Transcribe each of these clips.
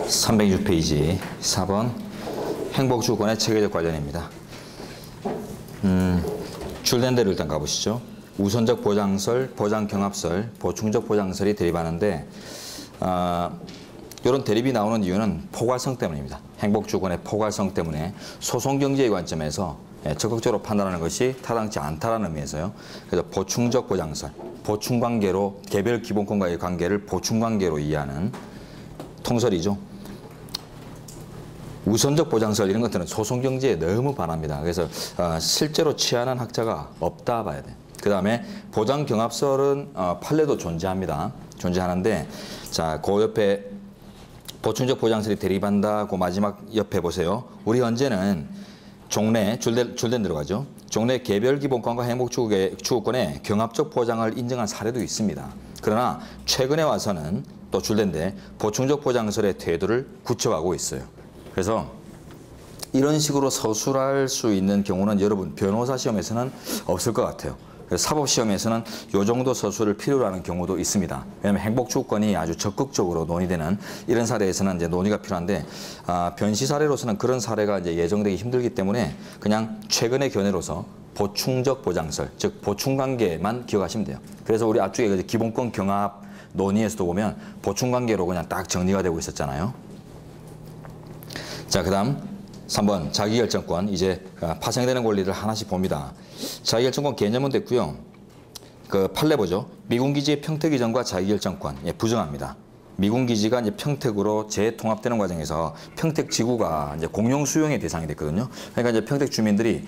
306페이지 4번 행복주권의 체계적 관련입니다. 줄된 대로 일단 가보시죠. 우선적 보장설, 보장경합설, 보충적 보장설이 대립하는데 이런 대립이 나오는 이유는 포괄성 때문입니다. 행복주권의 포괄성 때문에 소송경제의 관점에서 적극적으로 판단하는 것이 타당치 않다는 의미에서요. 그래서 보충적 보장설, 보충관계로 개별 기본권과의 관계를 보충관계로 이해하는 통설이죠. 우선적 보장설 이런 것들은 소송경제에 너무 반합니다. 그래서 실제로 취하는 학자가 없다 봐야 돼요. 그 다음에 보장경합설은 판례도 존재하는데 자, 그 옆에 보충적 보장설이 대립한다. 그 마지막 옆에 보세요. 우리 현재는 종래, 줄된 대로 가죠. 종래 개별 기본권과 행복추구권의 경합적 보장을 인정한 사례도 있습니다. 그러나 최근에 와서는 또 줄된데 보충적 보장설의 태도를 굳혀가고 있어요. 그래서 이런 식으로 서술할 수 있는 경우는 여러분 변호사 시험에서는 없을 것 같아요. 사법시험에서는 이 정도 서술을 필요로 하는 경우도 있습니다. 왜냐하면 행복주권이 아주 적극적으로 논의되는 이런 사례에서는 이제 논의가 필요한데 변시 사례로서는 그런 사례가 이제 예정되기 힘들기 때문에 그냥 최근의 견해로서 보충적 보장설, 즉 보충관계만 기억하시면 돼요. 그래서 우리 앞쪽에 기본권 경합 논의에서도 보면 보충관계로 그냥 딱 정리가 되고 있었잖아요. 자, 그다음 3번 자기결정권. 이제 파생되는 권리를 하나씩 봅니다. 자기결정권 개념은 됐고요. 그 판례 보죠. 미군기지의 평택 이전과 자기결정권 부정합니다. 미군기지가 이제 평택으로 재통합되는 과정에서 평택 지구가 이제 공용 수용의 대상이 됐거든요. 그러니까 이제 평택 주민들이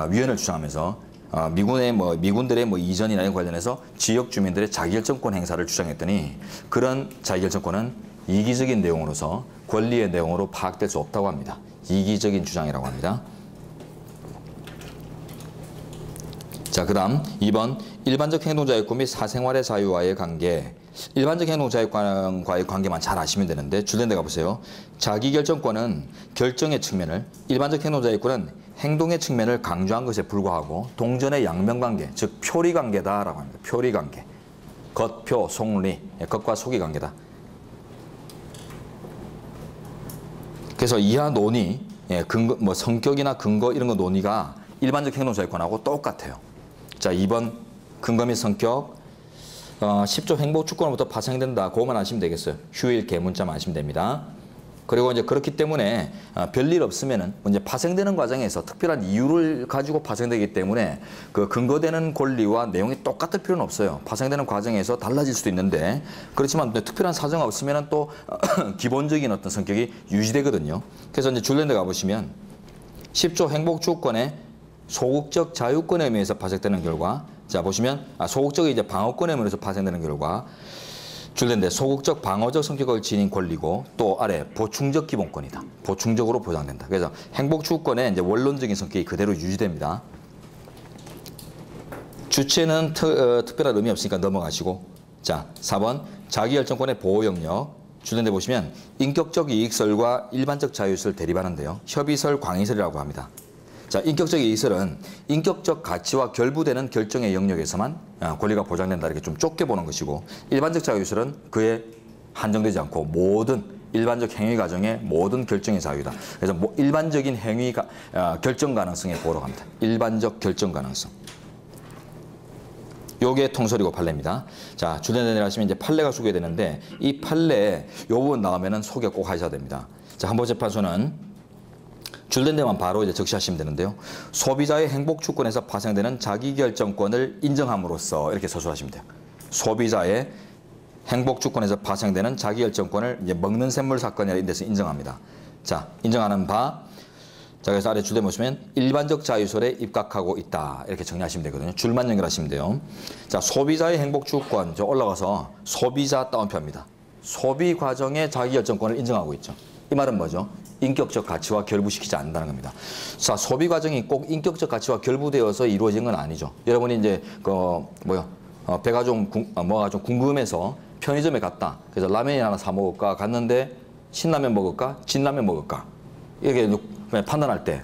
위헌을 주장하면서 미군들의 이전이나 이런 관련해서 지역 주민들의 자기결정권 행사를 주장했더니 그런 자기결정권은 이기적인 내용으로서 권리의 내용으로 파악될 수 없다고 합니다. 이기적인 주장이라고 합니다. 자, 그 다음 2번 일반적 행동자유권 및 사생활의 자유와의 관계. 일반적 행동자유권과의 관계만 잘 아시면 되는데 줄된 데 가보세요. 자기결정권은 결정의 측면을, 일반적 행동자유권은 행동의 측면을 강조한 것에 불과하고 동전의 양면관계, 즉 표리관계다라고 합니다. 표리관계. 겉표, 속리, 겉과 속의 관계다. 그래서 이하 논의, 근거, 성격이나 근거 이런 거 논의가 일반적 행동자유권하고 똑같아요. 자, 2번 근거 및 성격. 10조 행복주권으로부터 파생된다. 그것만 아시면 되겠어요. 휴일 개문자만 아시면 됩니다. 그리고 이제 그렇기 때문에 별일 없으면은 이제 파생되는 과정에서 특별한 이유를 가지고 파생되기 때문에 그 근거되는 권리와 내용이 똑같을 필요는 없어요. 파생되는 과정에서 달라질 수도 있는데 그렇지만 특별한 사정이 없으면은 또 기본적인 어떤 성격이 유지되거든요. 그래서 이제 줄랜드 가보시면 10조 행복주권의 소극적 자유권에 의해서 파생되는 결과, 자 보시면 소극적이 이제 방어권에 의해서 파생되는 결과. 줄된데 소극적 방어적 성격을 지닌 권리고 또 아래 보충적 기본권이다. 보충적으로 보장된다. 그래서 행복주권의 이제 원론적인 성격이 그대로 유지됩니다. 주체는 특별한 의미 없으니까 넘어가시고. 자, 4번 자기결정권의 보호 영역. 줄된데 보시면 인격적 이익설과 일반적 자유설 대립하는데요. 협의설, 광의설이라고 합니다. 자, 인격적 이익설은 인격적 가치와 결부되는 결정의 영역에서만 권리가 보장된다. 이렇게 좀 좁게 보는 것이고, 일반적 자유설은 그에 한정되지 않고 모든 일반적 행위 과정의 모든 결정의 자유다. 그래서 일반적인 행위가 결정 가능성에 보호로 갑니다. 일반적 결정 가능성. 요게 통설이고 판례입니다. 자, 주된데 하시면 이제 판례가 소개되는데 이 판례 요 부분 나오면은 소개 꼭 하셔야 됩니다. 자, 헌법재판소는 줄된 데만 바로 이제 적시하시면 되는데요. 소비자의 행복주권에서 파생되는 자기결정권을 인정함으로써 이렇게 서술하시면 돼요. 소비자의 행복주권에서 파생되는 자기결정권을 이제 먹는 샘물 사건이라 이런 데서 인정합니다. 자, 인정하는 바. 자, 그래서 아래 줄대 보시면 일반적 자유설에 입각하고 있다. 이렇게 정리하시면 되거든요. 줄만 연결하시면 돼요. 자, 소비자의 행복주권. 저 올라가서 소비자 따옴표입니다. 소비 과정의 자기결정권을 인정하고 있죠. 이 말은 뭐죠? 인격적 가치와 결부시키지 않는다는 겁니다. 자, 소비 과정이 꼭 인격적 가치와 결부되어서 이루어진 건 아니죠. 여러분이 이제 배가 좀 뭐가 좀 궁금해서 편의점에 갔다. 그래서 라면이 하나 사 먹을까 갔는데 신라면 먹을까 진라면 먹을까 이렇게 그냥 판단할 때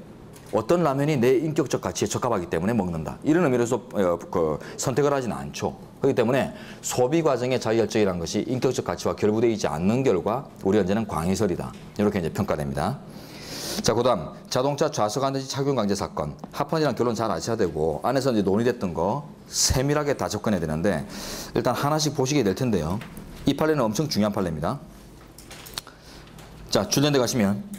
어떤 라면이 내 인격적 가치에 적합하기 때문에 먹는다. 이런 의미로서 선택을 하지는 않죠. 그렇기 때문에 소비 과정의 자유결정이라는 것이 인격적 가치와 결부되어 있지 않는 결과 우리 현재는 광의설이다. 이렇게 이제 평가됩니다. 자, 그다음 자동차 좌석 안전지 착용 강제 사건. 합헌이란 결론 잘 아셔야 되고 안에서 이제 논의됐던 거 세밀하게 다 접근해야 되는데 일단 하나씩 보시게 될 텐데요. 이 판례는 엄청 중요한 판례입니다. 자, 줄전대 가시면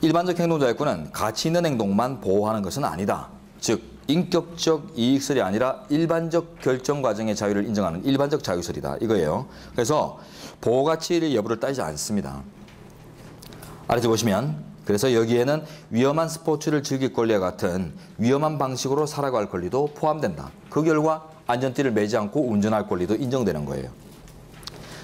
일반적 행동자유권은 가치 있는 행동만 보호하는 것은 아니다. 즉 인격적 이익설이 아니라 일반적 결정 과정의 자유를 인정하는 일반적 자유설이다. 이거예요. 그래서 보호가치 여부를 따지지 않습니다. 아래쪽 보시면 그래서 여기에는 위험한 스포츠를 즐길 권리와 같은 위험한 방식으로 살아갈 권리도 포함된다. 그 결과 안전띠를 매지 않고 운전할 권리도 인정되는 거예요.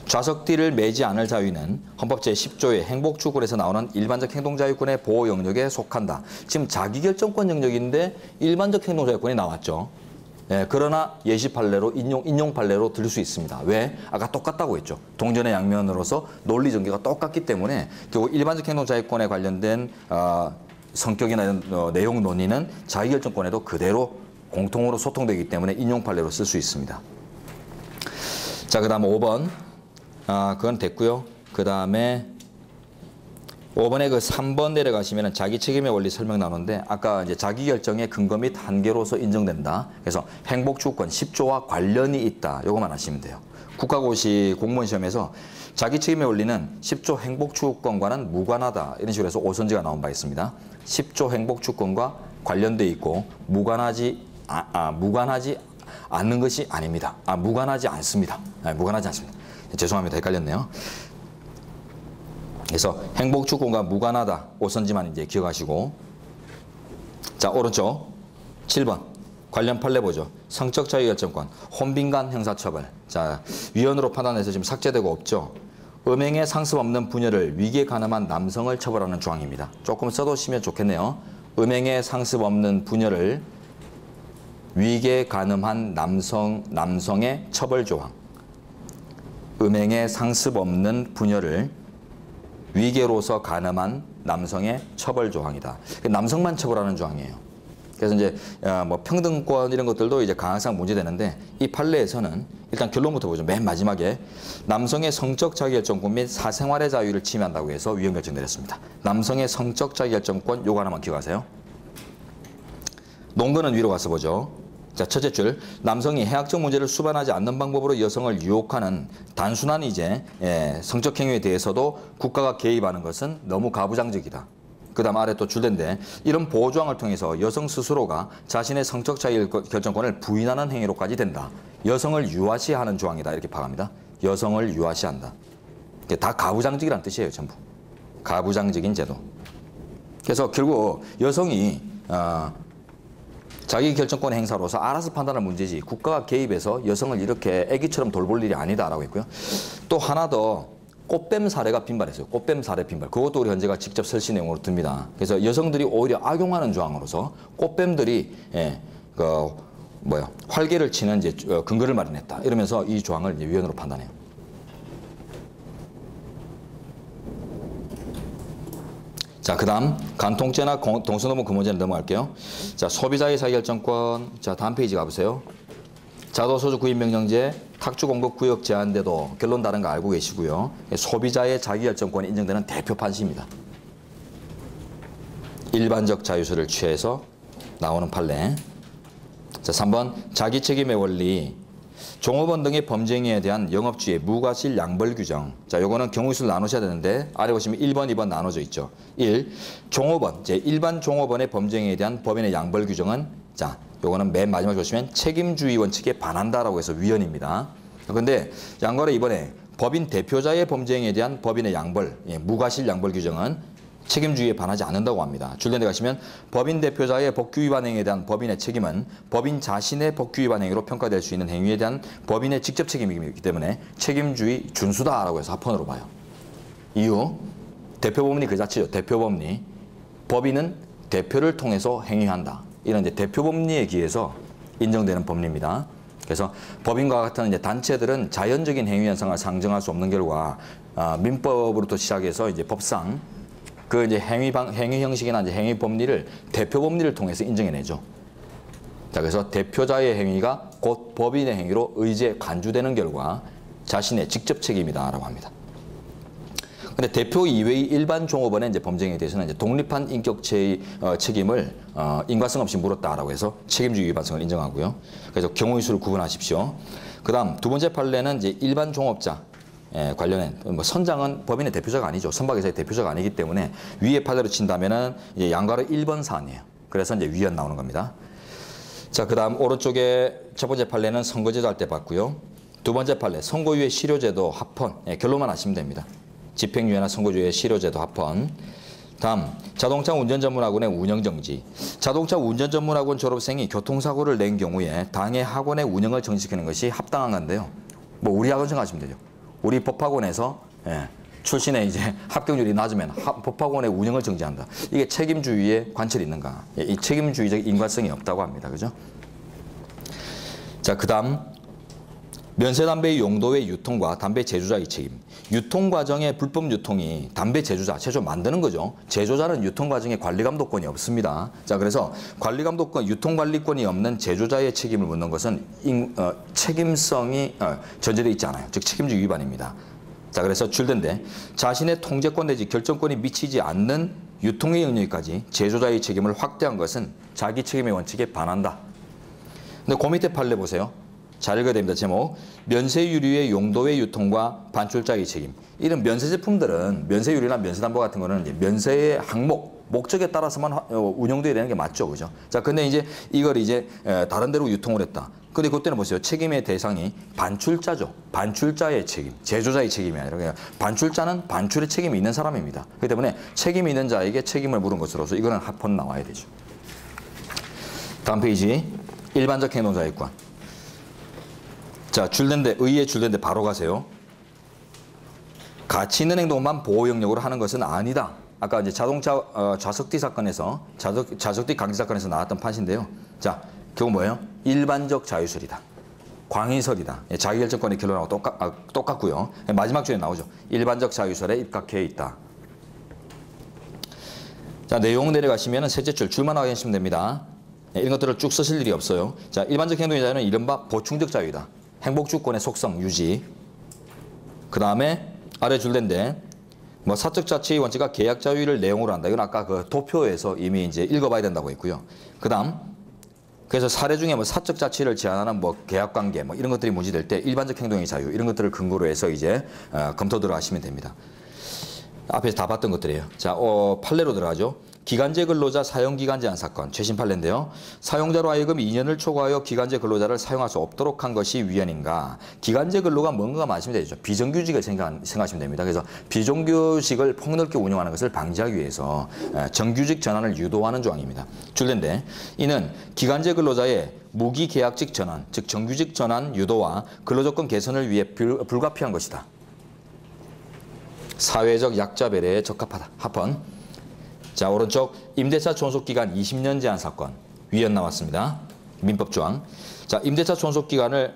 좌석띠를 매지 않을 자유는 헌법 제10조의 행복추구에서 나오는 일반적 행동자유권의 보호 영역에 속한다. 지금 자기결정권 영역인데 일반적 행동자유권이 나왔죠. 예, 그러나 예시 판례로 인용 판례로 들 수 있습니다. 왜? 아까 똑같다고 했죠. 동전의 양면으로서 논리 전개가 똑같기 때문에 결국 일반적 행동자유권에 관련된 성격이나 이런 내용 논의는 자기결정권에도 그대로 공통으로 소통되기 때문에 인용 판례로 쓸 수 있습니다. 자, 그다음 5번. 그건 됐고요. 그 다음에 5번에 그 3번 내려가시면 자기 책임의 원리 설명 나오는데 아까 이제 자기결정의 근거 및 한계로서 인정된다. 그래서 행복주권 10조와 관련이 있다. 요거만 아시면 돼요. 국가고시 공무원 시험에서 자기 책임의 원리는 10조 행복주권과는 무관하다. 이런 식으로 해서 오선지가 나온 바 있습니다. 10조 행복주권과 관련돼 있고 무관하지 않는 것이 아닙니다. 무관하지 않습니다. 무관하지 않습니다. 죄송합니다. 헷갈렸네요. 그래서 행복주권과 무관하다. 오선지만 이제 기억하시고. 자, 오른쪽 7번. 관련 판례 보죠. 성적 자유결정권, 혼빈간 형사처벌. 자, 위헌으로 판단해서 지금 삭제되고 없죠. 음행에 상습 없는 부녀를 위기에 가늠한 남성을 처벌하는 조항입니다. 조금 써두시면 좋겠네요. 음행에 상습 없는 부녀를 위기에 가늠한 남성의 처벌 조항. 음행에 상습 없는 부녀를 위계로서 가늠한 남성의 처벌 조항이다. 남성만 처벌하는 조항이에요. 그래서 이제 뭐 평등권 이런 것들도 이제 강화상 문제되는데 이 판례에서는 일단 결론부터 보죠. 맨 마지막에 남성의 성적 자기결정권 및 사생활의 자유를 침해한다고 해서 위헌 결정 내렸습니다. 남성의 성적 자기결정권 요거 하나만 기억하세요. 논거는 위로 가서 보죠. 자, 첫째 줄, 남성이 해학적 문제를 수반하지 않는 방법으로 여성을 유혹하는 단순한 성적 행위에 대해서도 국가가 개입하는 것은 너무 가부장적이다. 그 다음 아래 또 줄인데 이런 보호조항을 통해서 여성 스스로가 자신의 성적 자유결정권을 부인하는 행위로까지 된다. 여성을 유아시하는 조항이다. 이렇게 파악합니다. 여성을 유아시한다. 이게 다 가부장적이라는 뜻이에요. 전부. 가부장적인 제도. 그래서 결국 여성이 자기 결정권 행사로서 알아서 판단할 문제지 국가가 개입해서 여성을 이렇게 애기처럼 돌볼 일이 아니다라고 했고요. 또 하나 더 꽃뱀 사례가 빈발했어요. 꽃뱀 사례 빈발. 그것도 우리 현재가 직접 설시 내용으로 듭니다. 그래서 여성들이 오히려 악용하는 조항으로서 꽃뱀들이 활개를 치는 이제 근거를 마련했다. 이러면서 이 조항을 이제 위헌으로 판단해요. 자, 그 다음 간통죄나 동서노무 금원죄는 넘어갈게요. 자, 소비자의 자기결정권. 자, 다음 페이지 가보세요. 자도소주 구입명령제, 탁주공급 구역 제한제도 결론 다른 거 알고 계시고요. 소비자의 자기결정권이 인정되는 대표 판시입니다. 일반적 자유수를 취해서 나오는 판례. 자, 3번 자기 책임의 원리. 종업원 등의 범죄행위에 대한 영업주의 무과실 양벌 규정. 자, 요거는 경우수를 나누셔야 되는데 아래 보시면 1번, 2번 나눠져 있죠. 1. 종업원, 일반 종업원의 범죄행위에 대한 법인의 양벌 규정은 자, 요거는 맨 마지막에 보시면 책임주의 원칙에 반한다라고 해서 위헌입니다. 그런데 양거래 이번에 법인 대표자의 범죄행위에 대한 법인의 양벌, 무과실 양벌 규정은 책임주의에 반하지 않는다고 합니다. 줄전에 가시면 법인 대표자의 법규 위반 행위에 대한 법인의 책임은 법인 자신의 법규 위반 행위로 평가될 수 있는 행위에 대한 법인의 직접 책임이기 때문에 책임주의 준수다라고 해서 합헌으로 봐요. 이유, 대표법리 그 자체죠. 대표법리. 법인은 대표를 통해서 행위한다. 이런 이제 대표법리에 기해서 인정되는 법리입니다. 그래서 법인과 같은 이제 단체들은 자연적인 행위 현상을 상정할 수 없는 결과 민법으로부터 시작해서 이제 법상 그 이제 행위 형식이나 이제 행위 법리를 대표 법리를 통해서 인정해내죠. 자, 그래서 대표자의 행위가 곧 법인의 행위로 의지에 간주되는 결과 자신의 직접 책임이다라고 합니다. 근데 대표 이외의 일반 종업원의 이제 범죄에 대해서는 이제 독립한 인격체의 책임을 인과성 없이 물었다라고 해서 책임주의 위반성을 인정하고요. 그래서 경우의 수를 구분하십시오. 그다음 두 번째 판례는 이제 일반 종업자 관련된 뭐 선장은 법인의 대표자가 아니죠. 선박회사의 대표자가 아니기 때문에 위의 판례로 친다면은 이제 양가로 1번 사안이에요. 그래서 이제 위헌 나오는 겁니다. 자, 그다음 오른쪽에 첫 번째 판례는 선거제도 할 때 봤고요. 두 번째 판례 선고유예 실효제도 합헌. 결론만 아시면 됩니다. 집행유예나 선고유예 실효제도 합헌. 다음 자동차 운전전문학원의 운영정지. 자동차 운전전문학원 졸업생이 교통사고를 낸 경우에 당해 학원의 운영을 정지시키는 것이 합당한 건데요. 뭐 우리 학원 생각하시면 되죠. 우리 법학원에서 출신의 이제 합격률이 낮으면 법학원의 운영을 정지한다. 이게 책임주의의 관철이 있는가? 이 책임주의적 인과성이 없다고 합니다. 그죠? 자, 그다음 면세담배의 용도의 유통과 담배 제조자의 책임. 유통 과정의 불법 유통이 담배 제조자, 최초 만드는 거죠. 제조자는 유통 과정에 관리 감독권이 없습니다. 자, 그래서 관리 감독권, 유통 관리권이 없는 제조자의 책임을 묻는 것은 책임성이 전제되어 있지 않아요. 즉 책임주의 위반입니다. 자, 그래서 줄된데 자신의 통제권 내지 결정권이 미치지 않는 유통의 영역까지 제조자의 책임을 확대한 것은 자기 책임의 원칙에 반한다. 근데 그 밑에 판례 보세요. 잘 읽어야 됩니다. 제목. 면세유류의 용도의 유통과 반출자의 책임. 이런 면세 제품들은 면세유류나 면세담보 같은 거는 이제 면세의 항목, 목적에 따라서만 운영돼야 되는 게 맞죠. 그죠? 자, 근데 이제 이걸 이제 다른 데로 유통을 했다. 근데 그때는 보세요. 책임의 대상이 반출자죠. 반출자의 책임, 제조자의 책임이 아니라 그냥 반출자는 반출의 책임이 있는 사람입니다. 그렇기 때문에 책임이 있는 자에게 책임을 물은 것으로서 이거는 합헌 나와야 되죠. 다음 페이지. 일반적 행동자격권. 자, 줄된데 의에 줄된데 바로 가세요. 가치 있는 행동만 보호 영역으로 하는 것은 아니다. 아까 이제 자동차 좌석뒤 사건에서 좌석뒤 강제 사건에서 나왔던 판시인데요. 자, 그건 뭐예요? 일반적 자유설이다. 광의설이다. 자기결정권의 결론하고 똑같고요. 마지막 줄에 나오죠. 일반적 자유설에 입각해 있다. 자, 내용 내려가시면은 셋째 줄만 확인하시면 됩니다. 이런 것들을 쭉 쓰실 일이 없어요. 자, 일반적 행동의 자유는 이른바 보충적 자유다. 행복주권의 속성 유지. 그 다음에 아래 줄인데 뭐 사적 자치의 원칙과 계약 자유를 내용으로 한다. 이건 아까 그 도표에서 이미 이제 읽어봐야 된다고 했고요. 그 다음 그래서 사례 중에 뭐 사적 자치를 제한하는 뭐 계약 관계 뭐 이런 것들이 문제될 때 일반적 행동의 자유 이런 것들을 근거로 해서 이제 검토 들어가시면 됩니다. 앞에서 다 봤던 것들이에요. 자, 판례로 들어가죠. 기간제 근로자 사용기간 제한 사건, 최신 판례인데요. 사용자로 하여금 2년을 초과하여 기간제 근로자를 사용할 수 없도록 한 것이 위헌인가. 기간제 근로가 뭔가가 많으시면 되죠. 비정규직을 생각하시면 됩니다. 그래서 비정규직을 폭넓게 운영하는 것을 방지하기 위해서 정규직 전환을 유도하는 조항입니다. 줄된데 이는 기간제 근로자의 무기계약직 전환, 즉 정규직 전환 유도와 근로조건 개선을 위해 불가피한 것이다. 사회적 약자 배려에 적합하다. 합헌. 자, 오른쪽 임대차 존속기간 20년 제한 사건 위헌 나왔습니다. 민법조항. 자, 임대차 존속기간을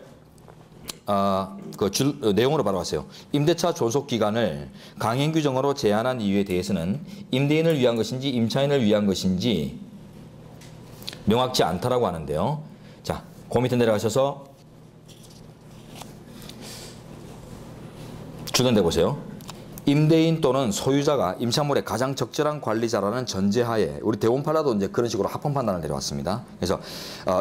내용으로 바로 왔어요. 임대차 존속기간을 강행 규정으로 제한한 이유에 대해서는 임대인을 위한 것인지 임차인을 위한 것인지 명확치 않다라고 하는데요. 자, 그 밑에 내려가셔서 주는 데 보세요. 임대인 또는 소유자가 임차물의 가장 적절한 관리자라는 전제하에 우리 대원판례도 이제 그런 식으로 합헌 판단을 내려왔습니다. 그래서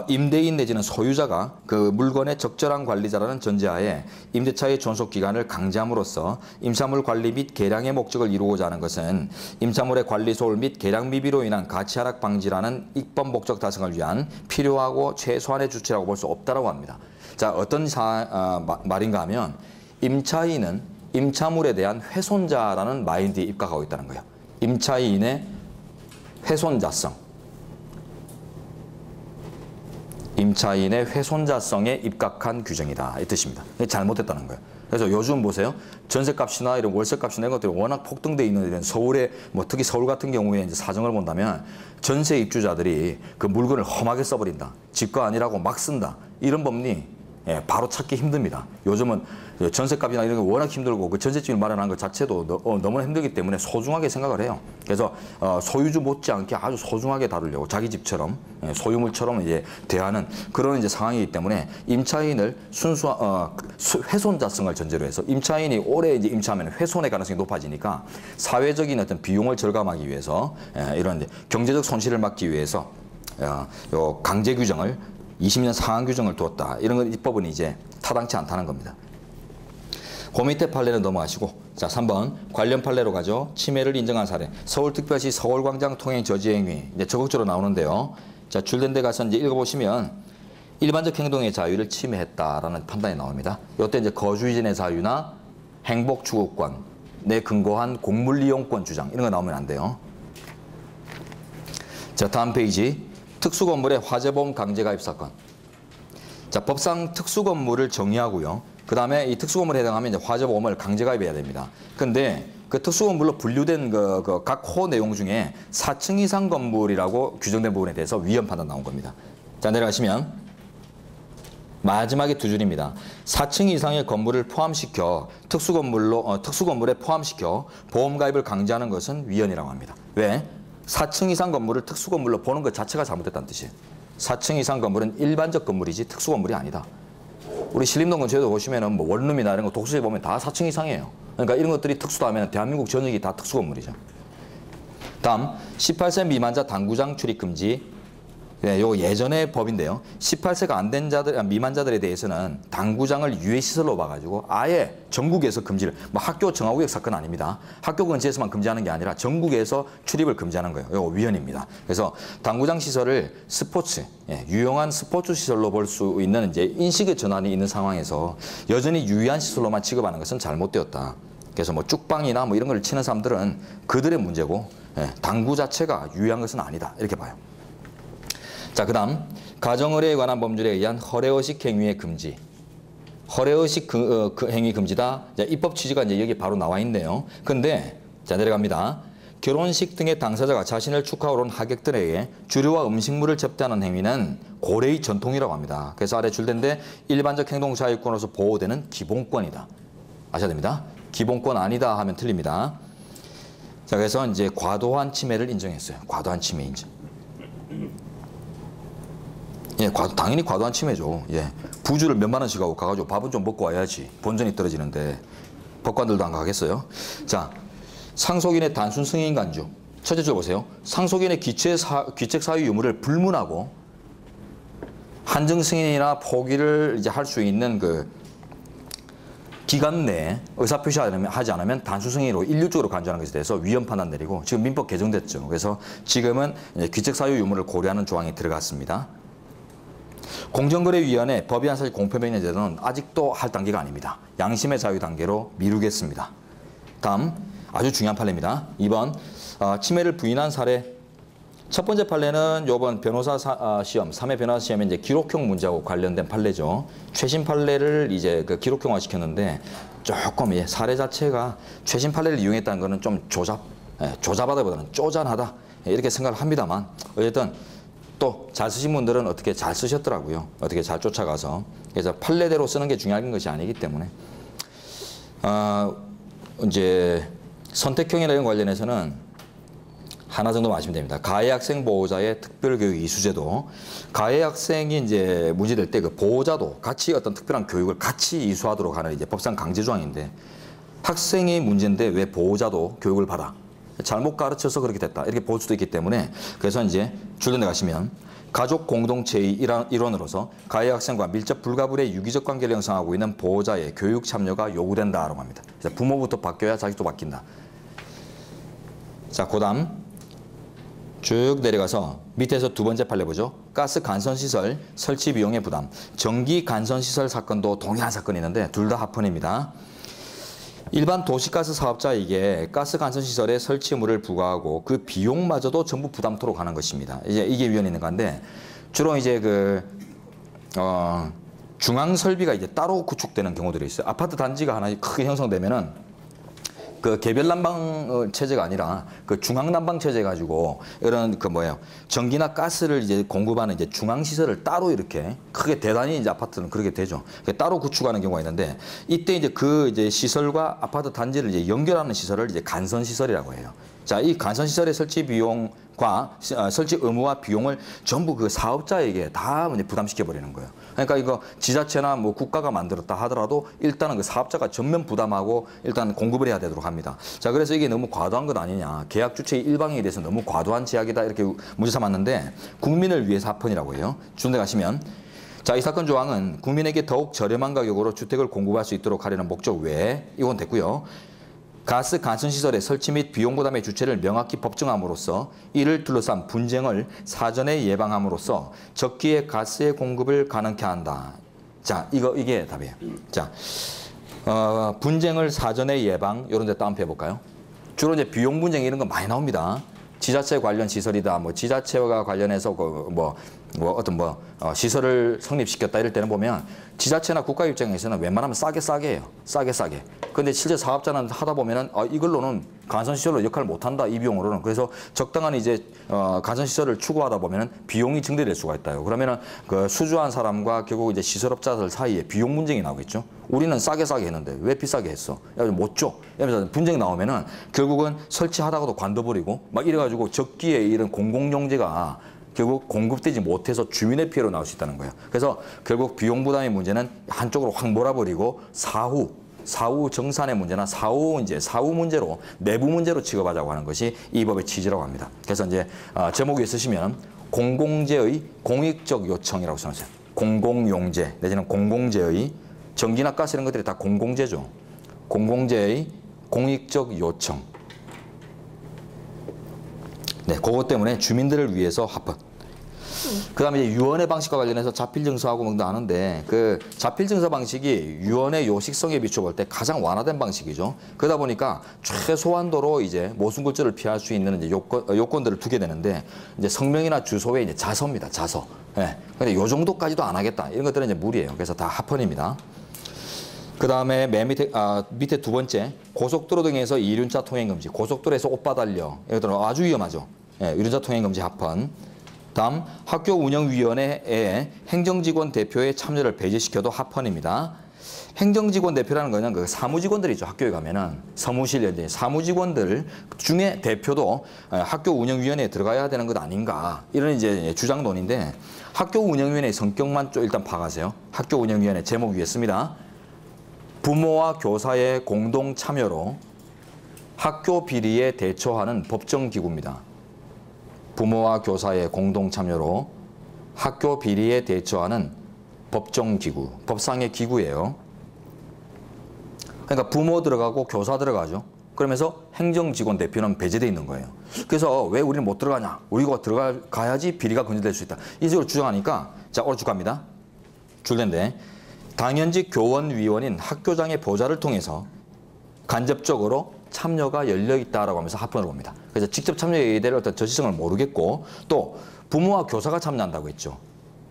임대인 내지는 소유자가 그 물건의 적절한 관리자라는 전제하에 임대차의 존속 기간을 강제함으로써 임차물 관리 및 개량의 목적을 이루고자 하는 것은 임차물의 관리 소홀 및 개량 미비로 인한 가치 하락 방지라는 입법 목적 달성을 위한 필요하고 최소한의 조치라고 볼 수 없다라고 합니다. 자, 어떤 말인가 하면 임차인은 임차물에 대한 훼손자라는 마인드에 입각하고 있다는 거예요. 임차인의 훼손자성. 임차인의 훼손자성에 입각한 규정이다. 이 뜻입니다. 잘못됐다는 거예요. 그래서 요즘 보세요. 전세값이나 이런 월세값이나 이런 것들이 워낙 폭등돼 있는 이런 서울에 뭐 특히 서울 같은 경우에 이제 사정을 본다면 전세 입주자들이 그 물건을 험하게 써버린다. 집거 아니라고 막 쓴다. 이런 법리 예, 바로 찾기 힘듭니다. 요즘은 전셋값이나 이런 게 워낙 힘들고 그 전셋집을 마련하는 것 자체도 너무나 힘들기 때문에 소중하게 생각을 해요. 그래서 소유주 못지않게 아주 소중하게 다루려고 자기 집처럼 소유물처럼 이제 대하는 그런 이제 상황이기 때문에 임차인을 훼손자성을 전제로 해서 임차인이 오래 이제 임차하면 훼손의 가능성이 높아지니까 사회적인 어떤 비용을 절감하기 위해서 이런 이제 경제적 손실을 막기 위해서 요 강제 규정을 20년 상한 규정을 두었다. 이런 건 입법은 이제 타당치 않다는 겁니다. 그 밑에 판례는 넘어가시고 자 3번 관련 판례로 가죠. 침해를 인정한 사례. 서울특별시 서울광장 통행 저지 행위 이제 적극적으로 나오는데요. 자 줄된 데 가서 이제 읽어보시면 일반적 행동의 자유를 침해했다라는 판단이 나옵니다. 이때 이제 거주이전의 자유나 행복 추구권에 근거한 곡물 이용권 주장 이런 거 나오면 안 돼요. 자 다음 페이지. 특수건물의 화재보험 강제가입 사건. 자, 법상 특수건물을 정의하고요. 그 다음에 이 특수건물에 해당하면 이제 화재보험을 강제가입해야 됩니다. 근데 그 특수건물로 분류된 각 호 내용 중에 4층 이상 건물이라고 규정된 부분에 대해서 위헌 판단 나온 겁니다. 자, 내려가시면 마지막에 두 줄입니다. 4층 이상의 건물을 포함시켜 특수건물에 포함시켜 보험가입을 강제하는 것은 위헌이라고 합니다. 왜? 4층 이상 건물을 특수건물로 보는 것 자체가 잘못됐다는 뜻이에요. 4층 이상 건물은 일반적 건물이지 특수건물이 아니다. 우리 신림동 근처에도 보시면은 뭐 원룸이나 이런 거 독서실 보면 다 4층 이상이에요. 그러니까 이런 것들이 특수다 하면 대한민국 전역이 다 특수건물이죠. 다음 18세 미만자 당구장 출입 금지. 네, 요 예전의 법인데요. 18세가 안 된 미만자들에 대해서는 당구장을 유해시설로 봐가지고 아예 전국에서 금지를, 뭐 학교 정하구역 사건 아닙니다. 학교 근처에서만 금지하는 게 아니라 전국에서 출입을 금지하는 거예요. 이거 위헌입니다. 그래서 당구장 시설을 스포츠, 유용한 스포츠 시설로 볼 수 있는 이제 인식의 전환이 있는 상황에서 여전히 유의한 시설로만 취급하는 것은 잘못되었다. 그래서 뭐 쭉방이나 뭐 이런 걸 치는 사람들은 그들의 문제고 당구 자체가 유의한 것은 아니다. 이렇게 봐요. 자, 그 다음 가정의뢰에 관한 법률에 의한 허례의식 행위의 금지. 허례의식 행위 금지다. 자, 입법 취지가 이제 여기 바로 나와 있네요. 근데 자 내려갑니다. 결혼식 등의 당사자가 자신을 축하하러 온 하객들에게 주류와 음식물을 접대하는 행위는 고래의 전통이라고 합니다. 그래서 아래 줄된데 일반적 행동 자유권으로서 보호되는 기본권이다. 아셔야 됩니다. 기본권 아니다 하면 틀립니다. 자, 그래서 이제 과도한 침해를 인정했어요. 과도한 침해 인정. 예, 당연히 과도한 침해죠. 예. 부주를 몇만 원씩 하고 가가지고 밥은 좀 먹고 와야지. 본전이 떨어지는데 법관들도 안 가겠어요. 자, 상속인의 단순 승인 간주. 첫째 줄 보세요. 상속인의 귀책 사유 유무를 불문하고 한정 승인이나 포기를 이제 할 수 있는 그 기간 내에 의사표시하지 않으면 단순 승인으로 일률적으로 간주하는 것에 대해서 위헌 판단 내리고 지금 민법 개정됐죠. 그래서 지금은 귀책 사유 유무를 고려하는 조항이 들어갔습니다. 공정거래위원회 법위반 사실 공표명령 제도는 아직도 할 단계가 아닙니다. 양심의 자유 단계로 미루겠습니다. 다음 아주 중요한 판례입니다. 2번 침해를 부인한 사례. 첫 번째 판례는 이번 변호사 시험, 3회 변호사 시험에 이제 기록형 문제하고 관련된 판례죠. 최신 판례를 이제 그 기록형화 시켰는데 조금 사례 자체가 최신 판례를 이용했다는 것은 좀 조잡하다보다는 쪼잔하다 이렇게 생각을 합니다만 어쨌든 또 잘 쓰신 분들은 어떻게 잘 쓰셨더라고요. 어떻게 잘 쫓아가서. 그래서 판례대로 쓰는 게 중요한 것이 아니기 때문에 이제 선택형이라는 관련해서는 하나 정도만 아시면 됩니다. 가해 학생 보호자의 특별교육 이수제도. 가해 학생이 이제 문제될 때 그 보호자도 같이 어떤 특별한 교육을 같이 이수하도록 하는 이제 법상 강제 조항인데 학생이 문제인데 왜 보호자도 교육을 받아? 잘못 가르쳐서 그렇게 됐다. 이렇게 볼 수도 있기 때문에 그래서 이제 줄전에 가시면 가족 공동체의 일원으로서 가해 학생과 밀접 불가분의 유기적 관계를 형성하고 있는 보호자의 교육 참여가 요구된다라고 합니다. 그래서 부모부터 바뀌어야 자식도 바뀐다. 자, 그다음 쭉 내려가서 밑에서 두 번째 판례 보죠. 가스 간선시설 설치 비용의 부담. 전기 간선시설 사건도 동일한 사건이 있는데 둘 다 합헌입니다. 일반 도시가스 사업자에게 가스 간선시설의 설치 의무를 부과하고 그 비용마저도 전부 부담토록 하는 것입니다. 이게 위헌이 있는 건데 주로 이제 중앙 설비가 이제 따로 구축되는 경우들이 있어요. 아파트 단지가 하나 크게 형성되면은 그 개별 난방 체제가 아니라 그 중앙 난방 체제 가지고 이런 그 뭐예요 전기나 가스를 이제 공급하는 이제 중앙 시설을 따로 이렇게 크게 대단히 이제 아파트는 그렇게 되죠. 따로 구축하는 경우가 있는데 이때 이제 그 이제 시설과 아파트 단지를 이제 연결하는 시설을 이제 간선 시설이라고 해요. 자, 이 간선 시설의 설치 비용과 설치 의무와 비용을 전부 그 사업자에게 다 부담시켜 버리는 거예요. 그러니까 이거 지자체나 뭐 국가가 만들었다 하더라도 일단은 그 사업자가 전면 부담하고 일단 공급을 해야 되도록 합니다. 자, 그래서 이게 너무 과도한 것 아니냐. 계약 주체의 일방에 대해서 너무 과도한 제약이다 이렇게 문제 삼았는데 국민을 위해서 합헌이라고 해요. 준대 가시면 자, 이 사건 조항은 국민에게 더욱 저렴한 가격으로 주택을 공급할 수 있도록 하려는 목적 외에 이건 됐고요. 가스 간선시설의 설치 및 비용 부담의 주체를 명확히 법정함으로써 이를 둘러싼 분쟁을 사전에 예방함으로써 적기에 가스의 공급을 가능케 한다. 자, 이게 답이에요. 자, 분쟁을 사전에 예방 이런 데 다운표 해볼까요? 주로 이제 비용 분쟁 이런 거 많이 나옵니다. 지자체 관련 시설이다. 뭐 지자체와 관련해서 시설을 성립시켰다 이럴 때는 보면 지자체나 국가 입장에서는 웬만하면 싸게 해요. 싸게. 근데 실제 사업자는 하다 보면은 이걸로는 간선시설로 역할을 못한다 이 비용으로는. 그래서 적당한 이제 간선시설을 추구하다 보면은 비용이 증대될 수가 있다요. 그러면은 그 수주한 사람과 결국 이제 시설업자들 사이에 비용 분쟁이 나오겠죠. 우리는 싸게 했는데 왜 비싸게 했어? 못 줘. 이러면서 분쟁이 나오면은 결국은 설치하다가도 관둬버리고 막 이래가지고 적기에 이런 공공용지가 결국 공급되지 못해서 주민의 피해로 나올 수 있다는 거예요. 그래서 결국 비용 부담의 문제는 한쪽으로 확 몰아버리고 사후 정산의 문제나 사후 문제로 내부 문제로 취급하자고 하는 것이 이 법의 취지라고 합니다. 그래서 이제 제목에 쓰시면 공공재의 공익적 요청이라고 써놓으세요. 공공용재 내지는 공공재의 전기나 가스 이런 것들이 다 공공재죠. 공공재의 공익적 요청. 네, 그것 때문에 주민들을 위해서 합헌. 그다음에 이제 유언의 방식과 관련해서 자필증서하고 뭔가 하는데 그 자필증서 방식이 유언의 요식성에 비춰볼 때 가장 완화된 방식이죠. 그러다 보니까 최소한도로 이제 모순kul절을 피할 수 있는 이제 요건들을 두게 되는데 이제 성명이나 주소에 이제 자서입니다. 자서. 예. 근데 요 정도까지도 안 하겠다. 이런 것들은 이제 무리예요. 그래서 다 합헌입니다. 그다음에 맨 밑에 두 번째 고속도로 등에서 이륜차 통행 금지. 고속도로에서 오빠 달려. 이것들은 아주 위험하죠. 예, 이륜차 통행 금지 합헌. 다음 학교 운영위원회에 행정직원 대표의 참여를 배제시켜도 합헌입니다. 행정직원 대표라는 거는 그 사무직원들이죠. 학교에 가면은 사무실 사무직원들 중에 대표도 학교 운영위원회에 들어가야 되는 것 아닌가 이런 이제 주장론인데 학교 운영위원회 성격만 좀 일단 파악하세요. 학교 운영위원회 제목 위에 씁니다. 부모와 교사의 공동 참여로 학교 비리에 대처하는 법정기구입니다. 부모와 교사의 공동 참여로 학교 비리에 대처하는 법정기구, 법상의 기구예요. 그러니까 부모 들어가고 교사 들어가죠. 그러면서 행정직원 대표는 배제되어 있는 거예요. 그래서 왜 우리는 못 들어가냐? 우리가 들어가야지 비리가 근절될 수 있다. 이 식으로 주장하니까 자, 오른쪽 갑니다. 줄인데 당연직 교원위원인 학교장의 보좌를 통해서 간접적으로 참여가 열려있다라고 하면서 합헌을 봅니다. 그래서 직접 참여에 대한 어떤 저지성을 모르겠고 또 부모와 교사가 참여한다고 했죠.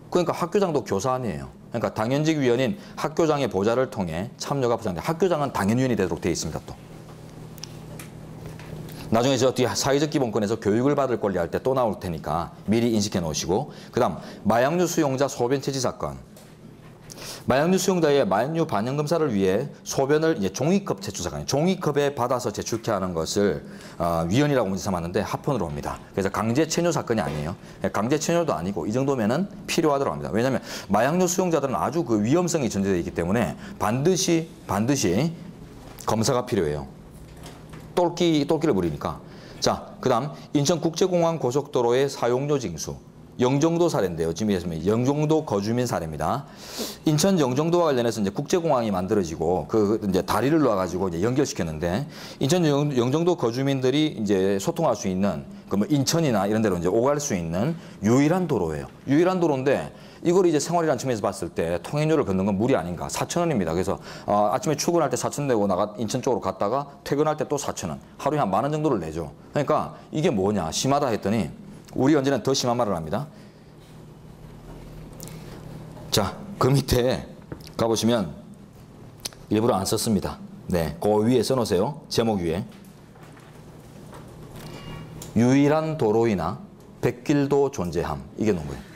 그러니까 학교장도 교사 아니에요. 그러니까 당연직 위원인 학교장의 보좌를 통해 참여가 보장돼. 학교장은 당연위원이 되도록 되어 있습니다. 또 나중에 저 뒤에 사회적 기본권에서 교육을 받을 권리 할 때 또 나올 테니까 미리 인식해 놓으시고 그다음 마약류 수용자 소변 채취 사건. 마약류 수용자의 마약류 반영 검사를 위해 소변을 이제 종이컵 제출 사건, 종이컵에 받아서 제출케 하는 것을 위헌이라고 문제 삼았는데 합헌으로 옵니다. 그래서 강제 체류 사건이 아니에요. 강제 체류도 아니고 이 정도면은 필요하다고 합니다. 왜냐하면 마약류 수용자들은 아주 그 위험성이 전제되어 있기 때문에 반드시 검사가 필요해요. 똘끼를 부리니까. 자, 그다음 인천국제공항 고속도로의 사용료 징수. 영종도 사례인데요. 지금 영종도 거주민 사례입니다. 인천 영종도와 관련해서 이제 국제공항이 만들어지고 그 이제 다리를 놔가지고 이제 연결시켰는데 인천 영종도 거주민들이 이제 소통할 수 있는 그 뭐 인천이나 이런 데로 이제 오갈 수 있는 유일한 도로예요. 유일한 도로인데 이걸 이제 생활이라는 측면에서 봤을 때 통행료를 걷는 건 무리 아닌가. 4,000원입니다. 그래서 아침에 출근할 때 4,000원 내고 인천 쪽으로 갔다가 퇴근할 때 또 4,000원. 하루에 한 10,000원 정도를 내죠. 그러니까 이게 뭐냐 심하다 했더니 우리 언제는 더 심한 말을 합니다. 자, 그 밑에 가보시면 일부러 안 썼습니다. 네, 그 위에 써놓으세요. 제목 위에. 유일한 도로이나 백길도 존재함. 이게 놓은 거예요.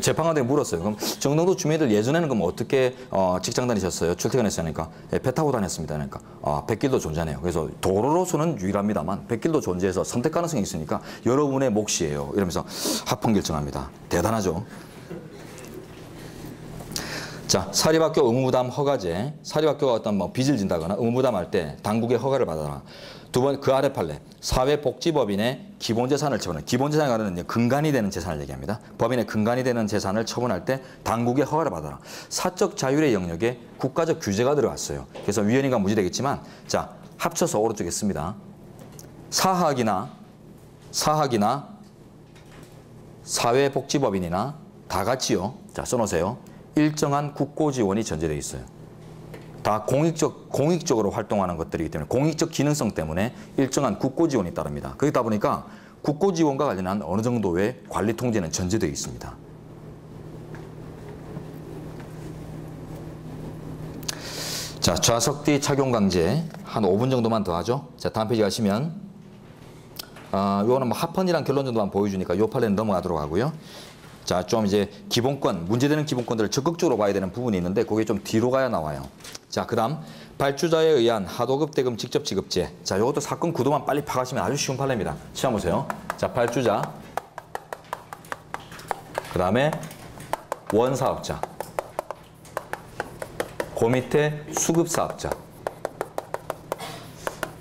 재판관들이 물었어요. 그럼 정동도 주민들 예전에는 그럼 어떻게 직장 다니셨어요? 출퇴근했으니까 배 타고 다녔습니다. 그러니까 백길도 존재하네요. 그래서 도로로서는 유일합니다만 백길도 존재해서 선택 가능성이 있으니까 여러분의 몫이에요. 이러면서 합헌 결정합니다. 대단하죠. 자, 사립학교 의무부담 허가제. 사립학교가 어떤 뭐 빚을 진다거나 의무부담할 때 당국의 허가를 받아라. 두 번, 그 아래 판례. 사회복지법인의 기본재산을 처분할. 기본재산이 가는 근간이 되는 재산을 얘기합니다. 법인의 근간이 되는 재산을 처분할 때 당국의 허가를 받아라. 사적 자율의 영역에 국가적 규제가 들어갔어요. 그래서 위헌이가 무지되겠지만, 자, 합쳐서 오른쪽에 씁니다. 사학이나 사회복지법인이나 다 같이요. 자, 써놓으세요. 일정한 국고 지원이 전제되어 있어요. 다 공익적으로 활동하는 것들이기 때문에 공익적 기능성 때문에 일정한 국고 지원이 따릅니다. 그러다 보니까 국고 지원과 관련한 어느 정도의 관리 통제는 전제되어 있습니다. 자, 좌석 뒤 착용 강제 한 5분 정도만 더 하죠. 자, 다음 페이지 가시면 요거는 뭐 합헌이란 결론 정도만 보여주니까 요 판례는 넘어가도록 하고요. 자, 좀 이제 기본권, 문제되는 기본권들을 적극적으로 봐야 되는 부분이 있는데 그게 좀 뒤로 가야 나와요. 자, 그 다음 발주자에 의한 하도급 대금 직접 지급제. 자, 이것도 사건 구도만 빨리 파가시면 아주 쉬운 판례입니다. 시험 보세요. 자, 발주자, 그 다음에 원사업자, 그 밑에 수급사업자.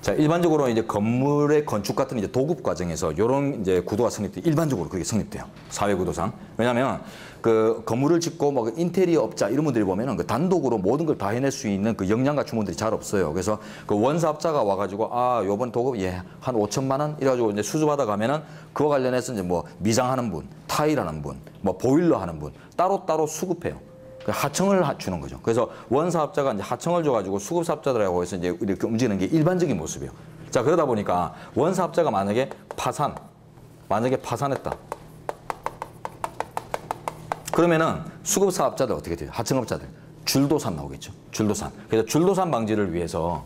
자, 일반적으로 이제 건물의 건축 같은 이제 도급 과정에서 이런 이제 구도가 성립돼 일반적으로 그게 성립돼요. 사회 구도상. 왜냐하면 그 건물을 짓고 뭐 인테리어 업자 이런 분들이 보면은 그 단독으로 모든 걸 다 해낼 수 있는 그 역량 갖춘 분들이 잘 없어요. 그래서 그 원사업자가 와가지고 요번 도급 한 5천만 원 이래가지고 이제 수주받아 가면은 그와 관련해서 이제 뭐 미장하는 분, 타일하는 분, 뭐 보일러 하는 분 따로 수급해요. 하청을 주는 거죠. 그래서 원사업자가 이제 하청을 줘가지고 수급사업자들하고 해서 이제 이렇게 움직이는 게 일반적인 모습이에요. 자, 그러다 보니까 원사업자가 만약에 파산했다. 그러면은 수급사업자들 어떻게 돼요? 하청업자들. 줄도산 나오겠죠. 줄도산. 그래서 줄도산 방지를 위해서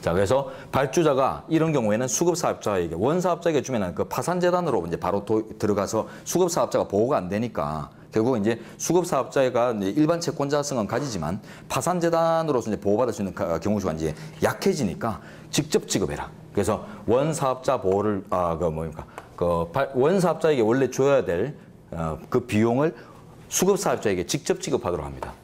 자, 그래서 발주자가 이런 경우에는 수급사업자에게 원사업자에게 주면은 그 파산재단으로 이제 바로 들어가서 수급사업자가 보호가 안 되니까 결국 이제 수급사업자가 이제 일반 채권자성은 가지지만 파산재단으로서 이제 보호받을 수 있는 경우 수가 이제 약해지니까 직접 지급해라. 그래서 원사업자 보호를 원사업자에게 원래 줘야 될 그 비용을 수급사업자에게 직접 지급하도록 합니다.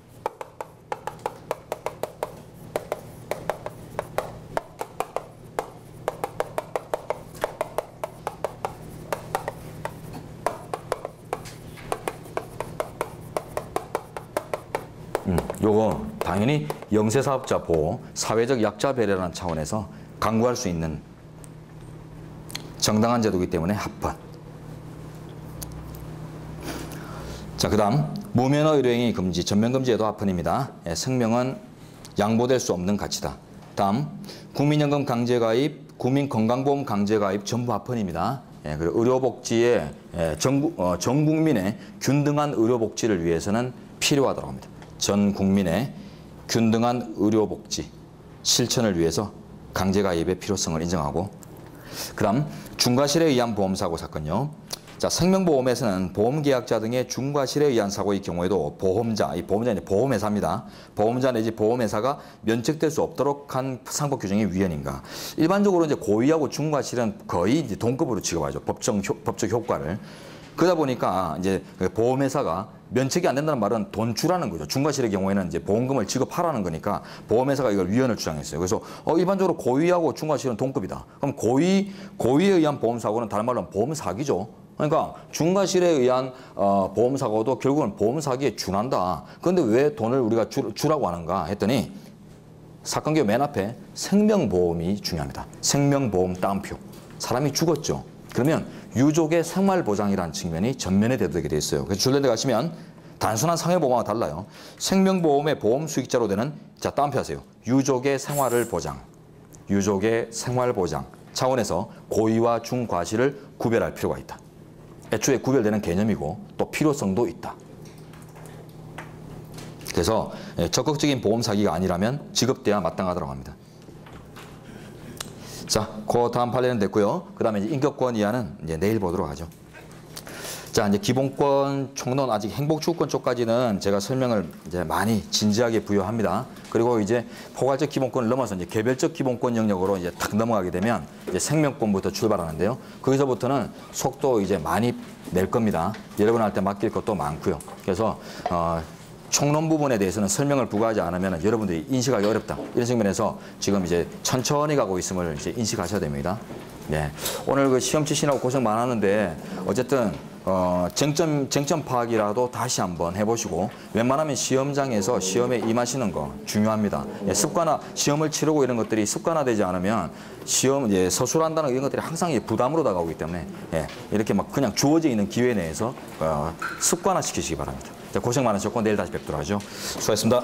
요거 당연히 영세사업자 보호, 사회적 약자 배려라는 차원에서 강구할 수 있는 정당한 제도이기 때문에 합헌. 자, 그 다음 무면허 의료행위 금지, 전면금지에도 합헌입니다. 생명은 양보될 수 없는 가치다. 다음 국민연금 강제가입, 국민건강보험 강제가입 전부 합헌입니다. 그리고 의료복지에 전 국민의 균등한 의료복지를 위해서는 필요하다고 합니다. 전 국민의 균등한 의료복지 실천을 위해서 강제가입의 필요성을 인정하고, 그 다음 중과실에 의한 보험사고 사건요. 자, 생명보험에서는 보험계약자 등의 중과실에 의한 사고의 경우에도 보험자, 이 보험자는 보험회사입니다. 보험자 내지 보험회사가 면책될 수 없도록 한 상법 규정이 위헌인가. 일반적으로 이제 고의하고 중과실은 거의 이제 동급으로 취급하죠. 법적 효과를. 그러다 보니까 이제 보험회사가 면책이 안 된다는 말은 돈 주라는 거죠. 중과실의 경우에는 이제 보험금을 지급하라는 거니까 보험회사가 이걸 위헌을 주장했어요. 그래서 일반적으로 고의하고 중과실은 동급이다. 그럼 고의에 의한 보험사고는 다른 말로 보험 사기죠. 그러니까 중과실에 의한 보험사고도 결국은 보험사기에 준한다. 그런데 왜 돈을 우리가 주라고 하는가 했더니 사건 기호 맨 앞에 생명보험이 중요합니다. 생명보험 따옴표. 사람이 죽었죠. 그러면 유족의 생활보장이라는 측면이 전면에 대두되게 돼 있어요. 그래서 줄랜드 가시면 단순한 상해보험과 달라요. 생명보험의 보험 수익자로 되는, 자, 따옴표 하세요. 유족의 생활을 보장. 유족의 생활보장 차원에서 고의와 중과실을 구별할 필요가 있다. 애초에 구별되는 개념이고 또 필요성도 있다. 그래서 적극적인 보험 사기가 아니라면 지급돼야 마땅하다고 합니다. 자, 그 다음 판례는 됐고요. 그 다음에 인격권 이하는 이제 내일 보도록 하죠. 자, 이제 기본권 총론 아직 행복추구권 쪽까지는 제가 설명을 이제 많이 진지하게 부여합니다. 그리고 이제 포괄적 기본권을 넘어서 이제 개별적 기본권 영역으로 이제 탁 넘어가게 되면 이제 생명권부터 출발하는데요. 거기서부터는 속도 이제 많이 낼 겁니다. 여러분한테 맡길 것도 많고요. 그래서 총론 부분에 대해서는 설명을 부과하지 않으면 여러분들이 인식하기 어렵다. 이런 측면에서 지금 이제 천천히 가고 있음을 이제 인식하셔야 됩니다. 네. 오늘 그 시험 치시느라고 고생 많았는데 어쨌든 쟁점 파악이라도 다시 한번 해보시고 웬만하면 시험장에서 시험에 임하시는 거 중요합니다. 예, 시험을 치르고 이런 것들이 습관화되지 않으면 시험 서술한다는 이런 것들이 항상 부담으로 다가오기 때문에 이렇게 막 그냥 주어져 있는 기회 내에서 습관화시키시기 바랍니다. 자, 고생 많으셨고 내일 다시 뵙도록 하죠. 수고하셨습니다.